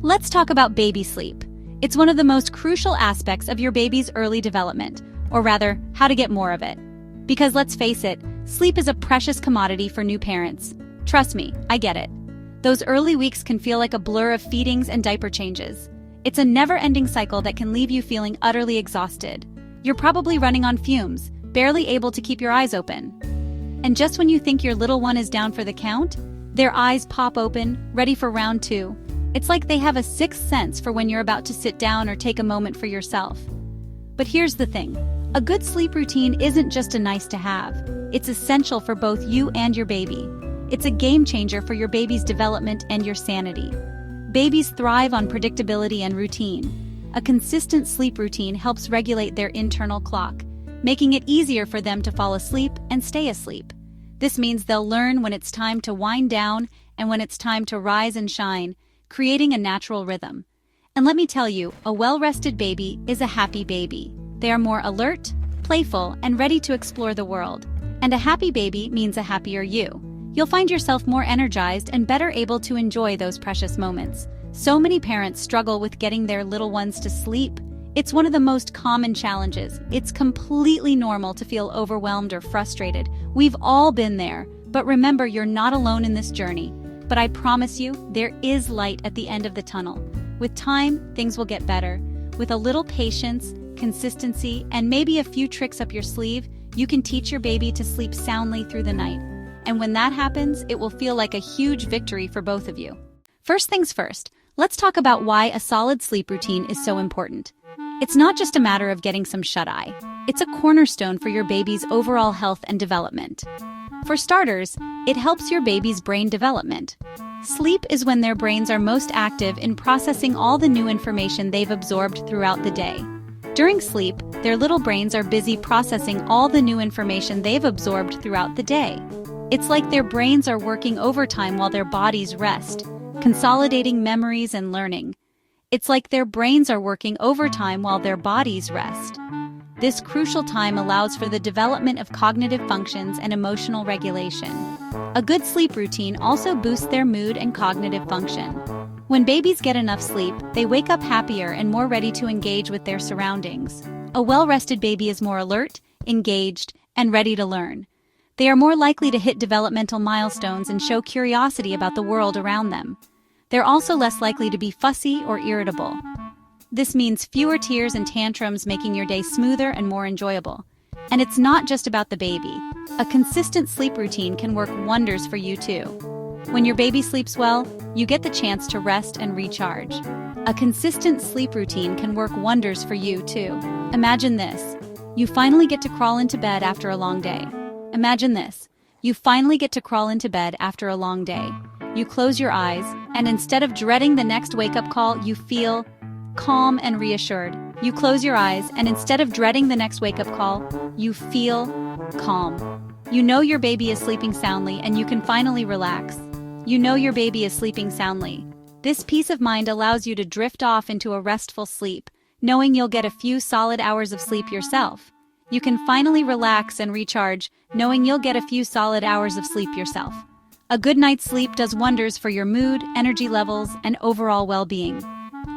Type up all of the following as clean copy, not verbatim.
Let's talk about baby sleep. It's one of the most crucial aspects of your baby's early development, or rather, how to get more of it. Because let's face it, sleep is a precious commodity for new parents. Trust me, I get it. Those early weeks can feel like a blur of feedings and diaper changes. It's a never-ending cycle that can leave you feeling utterly exhausted. You're probably running on fumes, barely able to keep your eyes open. And just when you think your little one is down for the count, their eyes pop open, ready for round two. It's like they have a sixth sense for when you're about to sit down or take a moment for yourself. But here's the thing. A good sleep routine isn't just a nice to have. It's essential for both you and your baby. It's a game changer for your baby's development and your sanity. Babies thrive on predictability and routine. A consistent sleep routine helps regulate their internal clock, making it easier for them to fall asleep and stay asleep. This means they'll learn when it's time to wind down and when it's time to rise and shine, creating a natural rhythm. And let me tell you, a well-rested baby is a happy baby. They are more alert, playful, and ready to explore the world. And a happy baby means a happier you. You'll find yourself more energized and better able to enjoy those precious moments. So many parents struggle with getting their little ones to sleep. It's one of the most common challenges. It's completely normal to feel overwhelmed or frustrated. We've all been there. But remember, you're not alone in this journey. But I promise you, there is light at the end of the tunnel. With time, things will get better. With a little patience, consistency, and maybe a few tricks up your sleeve, you can teach your baby to sleep soundly through the night. And when that happens, it will feel like a huge victory for both of you. First things first, let's talk about why a solid sleep routine is so important. It's not just a matter of getting some shut-eye. It's a cornerstone for your baby's overall health and development. For starters, it helps your baby's brain development. Sleep is when their brains are most active in processing all the new information they've absorbed throughout the day. During sleep, their little brains are busy processing all the new information they've absorbed throughout the day. It's like their brains are working overtime while their bodies rest, consolidating memories and learning. It's like their brains are working overtime while their bodies rest. This crucial time allows for the development of cognitive functions and emotional regulation. A good sleep routine also boosts their mood and cognitive function. When babies get enough sleep, they wake up happier and more ready to engage with their surroundings. A well-rested baby is more alert, engaged, and ready to learn. They are more likely to hit developmental milestones and show curiosity about the world around them. They're also less likely to be fussy or irritable. This means fewer tears and tantrums, making your day smoother and more enjoyable. And it's not just about the baby. A consistent sleep routine can work wonders for you too. When your baby sleeps well, you get the chance to rest and recharge. A consistent sleep routine can work wonders for you too. Imagine this. You finally get to crawl into bed after a long day. Imagine this. You finally get to crawl into bed after a long day. You close your eyes, and instead of dreading the next wake-up call, you feel calm and reassured. You close your eyes, and instead of dreading the next wake-up call, you feel calm. You know your baby is sleeping soundly, and you can finally relax. You know your baby is sleeping soundly. This peace of mind allows you to drift off into a restful sleep, knowing you'll get a few solid hours of sleep yourself. You can finally relax and recharge, knowing you'll get a few solid hours of sleep yourself. A good night's sleep does wonders for your mood, energy levels, and overall well-being.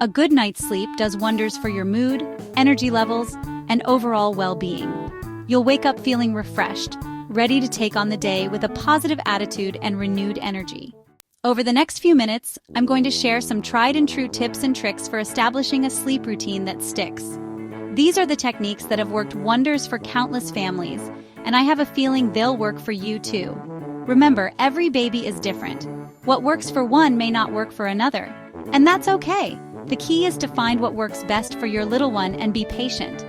A good night's sleep does wonders for your mood, energy levels, and overall well-being. You'll wake up feeling refreshed, ready to take on the day with a positive attitude and renewed energy. Over the next few minutes, I'm going to share some tried and true tips and tricks for establishing a sleep routine that sticks. These are the techniques that have worked wonders for countless families, and I have a feeling they'll work for you too. Remember, every baby is different. What works for one may not work for another, and that's okay. The key is to find what works best for your little one and be patient.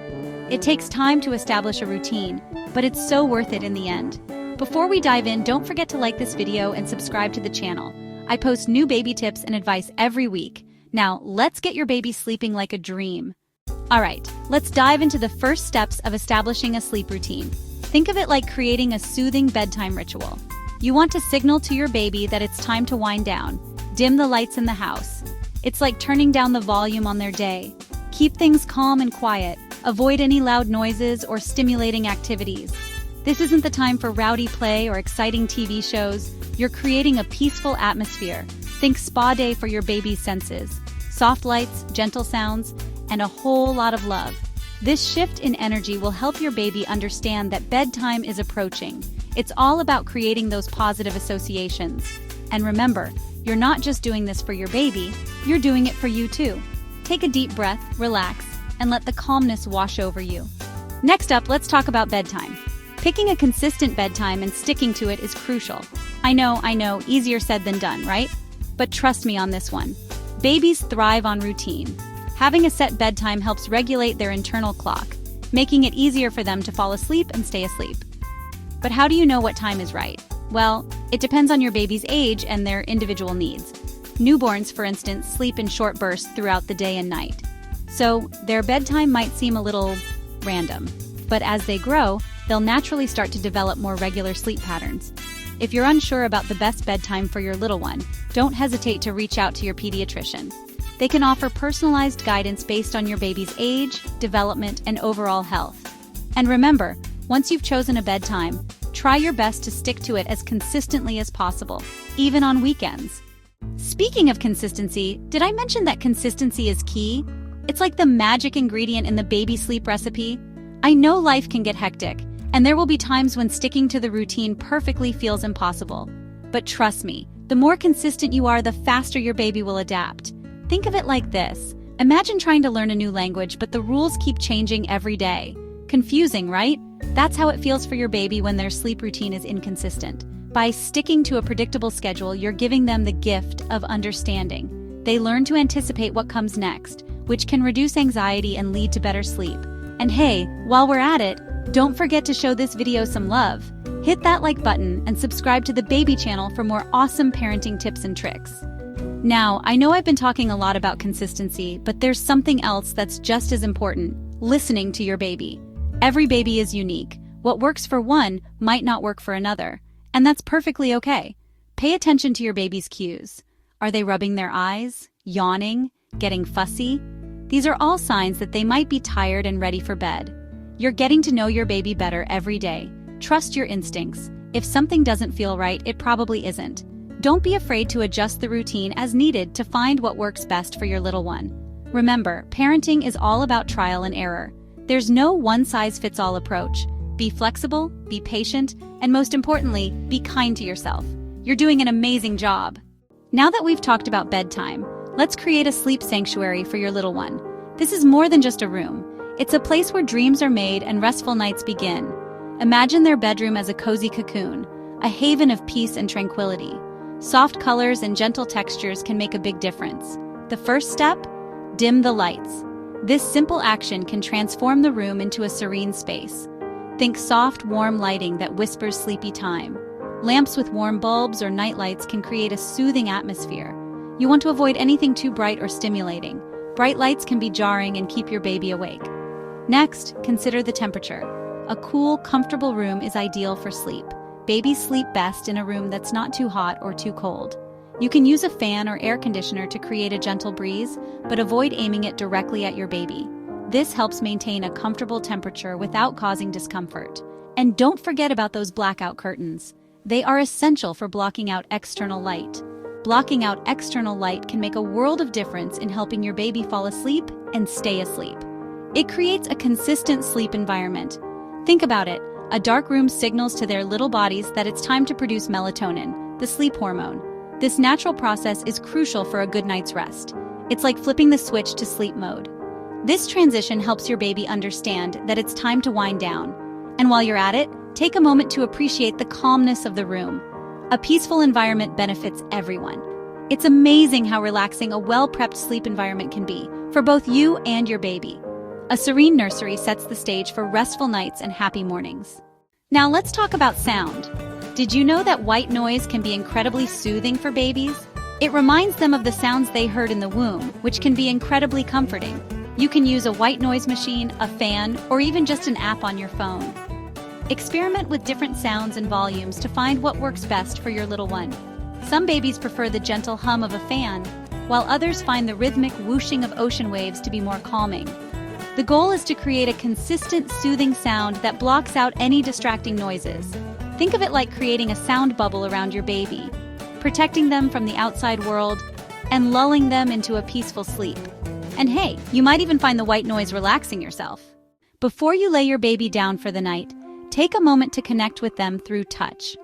It takes time to establish a routine, but it's so worth it in the end. Before we dive in, don't forget to like this video and subscribe to the channel. I post new baby tips and advice every week. Now, let's get your baby sleeping like a dream. Alright, let's dive into the first steps of establishing a sleep routine. Think of it like creating a soothing bedtime ritual. You want to signal to your baby that it's time to wind down. Dim the lights in the house. It's like turning down the volume on their day. Keep things calm and quiet. Avoid any loud noises or stimulating activities. This isn't the time for rowdy play or exciting TV shows. You're creating a peaceful atmosphere. Think spa day for your baby's senses. soft lights, gentle sounds, and a whole lot of love. This shift in energy will help your baby understand that bedtime is approaching. It's all about creating those positive associations. And remember, you're not just doing this for your baby, you're doing it for you too. Take a deep breath, relax, and let the calmness wash over you. Next up, let's talk about bedtime. Picking a consistent bedtime and sticking to it is crucial. I know, easier said than done, right? But trust me on this one. Babies thrive on routine. Having a set bedtime helps regulate their internal clock, making it easier for them to fall asleep and stay asleep. But how do you know what time is right? Well, it depends on your baby's age and their individual needs. Newborns, for instance, sleep in short bursts throughout the day and night. So their bedtime might seem a little random. But as they grow, they'll naturally start to develop more regular sleep patterns. If you're unsure about the best bedtime for your little one, don't hesitate to reach out to your pediatrician. They can offer personalized guidance based on your baby's age, development, and overall health. And remember, once you've chosen a bedtime, try your best to stick to it as consistently as possible, even on weekends. Speaking of consistency, did I mention that consistency is key? It's like the magic ingredient in the baby sleep recipe. I know life can get hectic, and there will be times when sticking to the routine perfectly feels impossible. But trust me, the more consistent you are, the faster your baby will adapt. Think of it like this. Imagine trying to learn a new language, but the rules keep changing every day. Confusing, right? That's how it feels for your baby when their sleep routine is inconsistent. By sticking to a predictable schedule, you're giving them the gift of understanding. They learn to anticipate what comes next, which can reduce anxiety and lead to better sleep. And hey, while we're at it, don't forget to show this video some love. Hit that like button and subscribe to the baby channel for more awesome parenting tips and tricks. Now, I know I've been talking a lot about consistency, but there's something else that's just as important: listening to your baby. Every baby is unique. What works for one might not work for another, and that's perfectly okay. Pay attention to your baby's cues. Are they rubbing their eyes, yawning, getting fussy? These are all signs that they might be tired and ready for bed. You're getting to know your baby better every day. Trust your instincts. If something doesn't feel right, it probably isn't. Don't be afraid to adjust the routine as needed to find what works best for your little one. Remember, parenting is all about trial and error. There's no one-size-fits-all approach. Be flexible, be patient, and most importantly, be kind to yourself. You're doing an amazing job. Now that we've talked about bedtime, let's create a sleep sanctuary for your little one. This is more than just a room. It's a place where dreams are made and restful nights begin. Imagine their bedroom as a cozy cocoon, a haven of peace and tranquility. Soft colors and gentle textures can make a big difference. The first step? Dim the lights. This simple action can transform the room into a serene space. Think soft, warm lighting that whispers sleepy time. Lamps with warm bulbs or nightlights can create a soothing atmosphere. You want to avoid anything too bright or stimulating. Bright lights can be jarring and keep your baby awake. Next, consider the temperature. A cool, comfortable room is ideal for sleep. Babies sleep best in a room that's not too hot or too cold. You can use a fan or air conditioner to create a gentle breeze, but avoid aiming it directly at your baby. This helps maintain a comfortable temperature without causing discomfort. And don't forget about those blackout curtains. They are essential for blocking out external light. Blocking out external light can make a world of difference in helping your baby fall asleep and stay asleep. It creates a consistent sleep environment. Think about it. A dark room signals to their little bodies that it's time to produce melatonin, the sleep hormone. This natural process is crucial for a good night's rest. It's like flipping the switch to sleep mode. This transition helps your baby understand that it's time to wind down. And while you're at it, take a moment to appreciate the calmness of the room. A peaceful environment benefits everyone. It's amazing how relaxing a well-prepped sleep environment can be for both you and your baby. A serene nursery sets the stage for restful nights and happy mornings. Now let's talk about sound. Did you know that white noise can be incredibly soothing for babies? It reminds them of the sounds they heard in the womb, which can be incredibly comforting. You can use a white noise machine, a fan, or even just an app on your phone. Experiment with different sounds and volumes to find what works best for your little one. Some babies prefer the gentle hum of a fan, while others find the rhythmic whooshing of ocean waves to be more calming. The goal is to create a consistent, soothing sound that blocks out any distracting noises. Think of it like creating a sound bubble around your baby, protecting them from the outside world and lulling them into a peaceful sleep. And hey, you might even find the white noise relaxing yourself. Before you lay your baby down for the night, take a moment to connect with them through touch.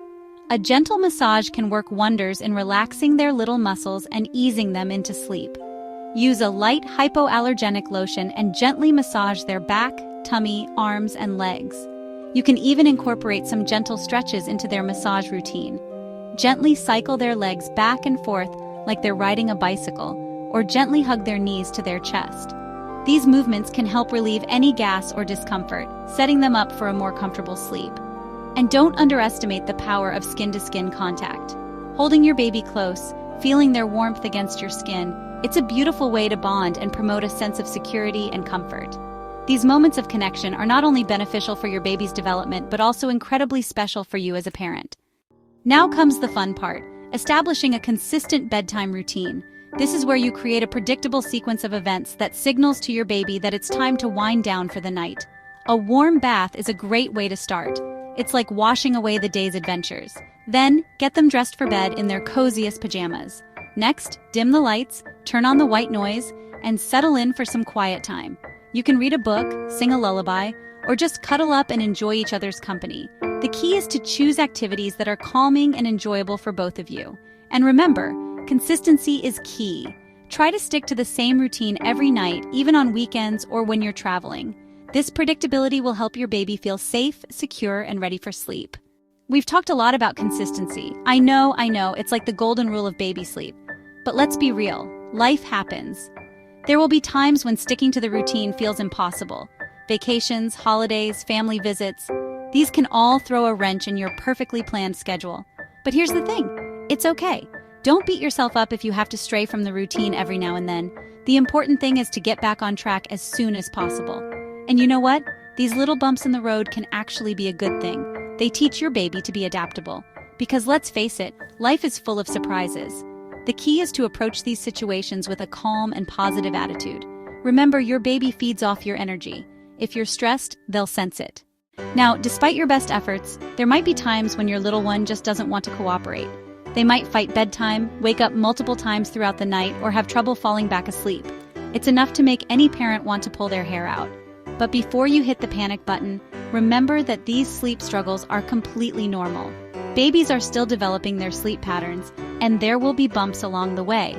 A gentle massage can work wonders in relaxing their little muscles and easing them into sleep. Use a light hypoallergenic lotion and gently massage their back, tummy, arms, and legs. You can even incorporate some gentle stretches into their massage routine. Gently cycle their legs back and forth like they're riding a bicycle, or gently hug their knees to their chest. These movements can help relieve any gas or discomfort, setting them up for a more comfortable sleep. And don't underestimate the power of skin-to-skin contact. Holding your baby close, feeling their warmth against your skin, it's a beautiful way to bond and promote a sense of security and comfort. These moments of connection are not only beneficial for your baby's development, but also incredibly special for you as a parent. Now comes the fun part, establishing a consistent bedtime routine. This is where you create a predictable sequence of events that signals to your baby that it's time to wind down for the night. A warm bath is a great way to start. It's like washing away the day's adventures. Then, get them dressed for bed in their coziest pajamas. Next, dim the lights, turn on the white noise, and settle in for some quiet time. You can read a book, sing a lullaby, or just cuddle up and enjoy each other's company. The key is to choose activities that are calming and enjoyable for both of you. And remember, consistency is key. Try to stick to the same routine every night, even on weekends or when you're traveling. This predictability will help your baby feel safe, secure, and ready for sleep. We've talked a lot about consistency. I know, it's like the golden rule of baby sleep. But let's be real, life happens. There will be times when sticking to the routine feels impossible. Vacations, holidays, family visits, these can all throw a wrench in your perfectly planned schedule. But here's the thing, it's okay. Don't beat yourself up if you have to stray from the routine every now and then. The important thing is to get back on track as soon as possible. And you know what? These little bumps in the road can actually be a good thing. They teach your baby to be adaptable. Because let's face it, life is full of surprises. The key is to approach these situations with a calm and positive attitude. Remember, your baby feeds off your energy. If you're stressed, they'll sense it. Now, despite your best efforts, there might be times when your little one just doesn't want to cooperate. They might fight bedtime, wake up multiple times throughout the night, or have trouble falling back asleep. It's enough to make any parent want to pull their hair out. But before you hit the panic button, remember that these sleep struggles are completely normal. Babies are still developing their sleep patterns, and there will be bumps along the way.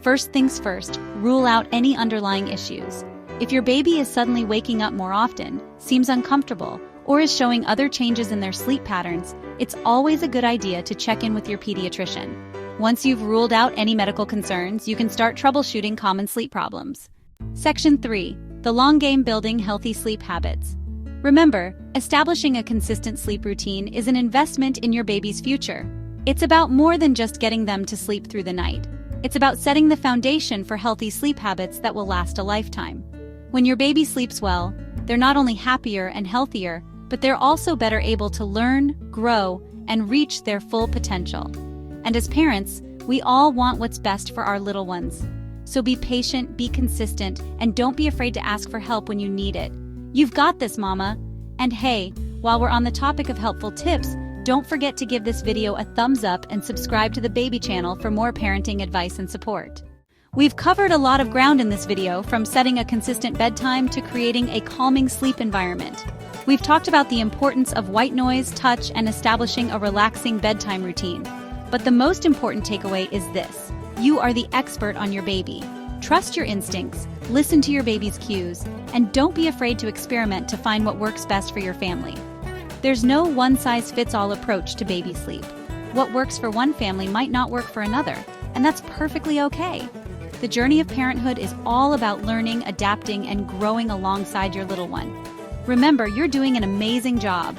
First things first, rule out any underlying issues. If your baby is suddenly waking up more often, seems uncomfortable, or is showing other changes in their sleep patterns, it's always a good idea to check in with your pediatrician. Once you've ruled out any medical concerns, you can start troubleshooting common sleep problems. Section 3. The long game: building healthy sleep habits. Remember, establishing a consistent sleep routine is an investment in your baby's future. It's about more than just getting them to sleep through the night. It's about setting the foundation for healthy sleep habits that will last a lifetime. When your baby sleeps well, they're not only happier and healthier, but they're also better able to learn, grow, and reach their full potential. And as parents, we all want what's best for our little ones. So be patient, be consistent, and don't be afraid to ask for help when you need it. You've got this, Mama. And hey, while we're on the topic of helpful tips, don't forget to give this video a thumbs up and subscribe to the Baby channel for more parenting advice and support. We've covered a lot of ground in this video, from setting a consistent bedtime to creating a calming sleep environment. We've talked about the importance of white noise, touch, and establishing a relaxing bedtime routine. But the most important takeaway is this: you are the expert on your baby. Trust your instincts, listen to your baby's cues, and don't be afraid to experiment to find what works best for your family. There's no one-size-fits-all approach to baby sleep. What works for one family might not work for another, and that's perfectly okay. The journey of parenthood is all about learning, adapting, and growing alongside your little one. Remember, you're doing an amazing job.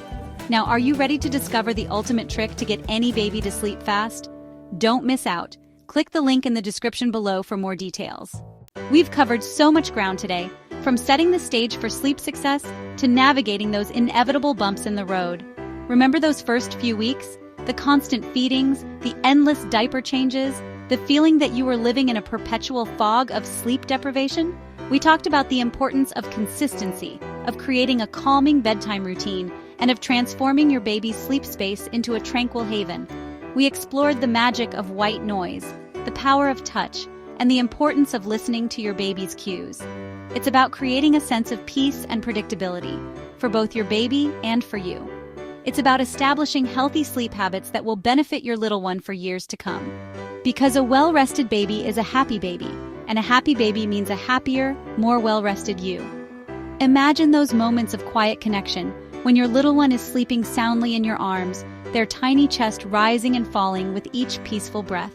Now, are you ready to discover the ultimate trick to get any baby to sleep fast? Don't miss out. Click the link in the description below for more details. We've covered so much ground today, from setting the stage for sleep success to navigating those inevitable bumps in the road. Remember those first few weeks? The constant feedings, the endless diaper changes, the feeling that you were living in a perpetual fog of sleep deprivation? We talked about the importance of consistency, of creating a calming bedtime routine, and of transforming your baby's sleep space into a tranquil haven. We explored the magic of white noise, the power of touch, and the importance of listening to your baby's cues. It's about creating a sense of peace and predictability for both your baby and for you. It's about establishing healthy sleep habits that will benefit your little one for years to come. Because a well-rested baby is a happy baby, and a happy baby means a happier, more well-rested you. Imagine those moments of quiet connection when your little one is sleeping soundly in your arms, their tiny chest rising and falling with each peaceful breath.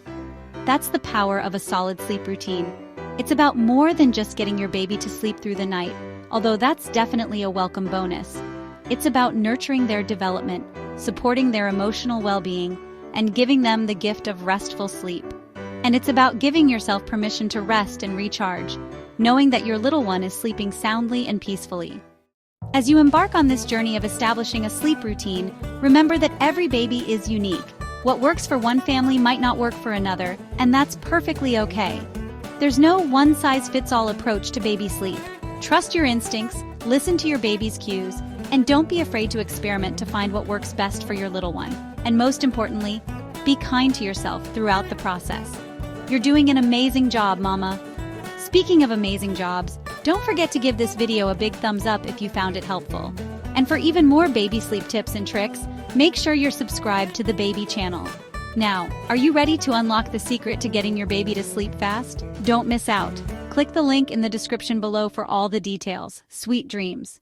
That's the power of a solid sleep routine. It's about more than just getting your baby to sleep through the night, although that's definitely a welcome bonus. It's about nurturing their development, supporting their emotional well-being, and giving them the gift of restful sleep. And it's about giving yourself permission to rest and recharge, knowing that your little one is sleeping soundly and peacefully. As you embark on this journey of establishing a sleep routine, remember that every baby is unique. What works for one family might not work for another, and that's perfectly okay. There's no one-size-fits-all approach to baby sleep. Trust your instincts, listen to your baby's cues, and don't be afraid to experiment to find what works best for your little one. And most importantly, be kind to yourself throughout the process. You're doing an amazing job, Mama. Speaking of amazing jobs, don't forget to give this video a big thumbs up if you found it helpful. And for even more baby sleep tips and tricks, make sure you're subscribed to the Baby channel. Now, are you ready to unlock the secret to getting your baby to sleep fast? Don't miss out. Click the link in the description below for all the details. Sweet dreams.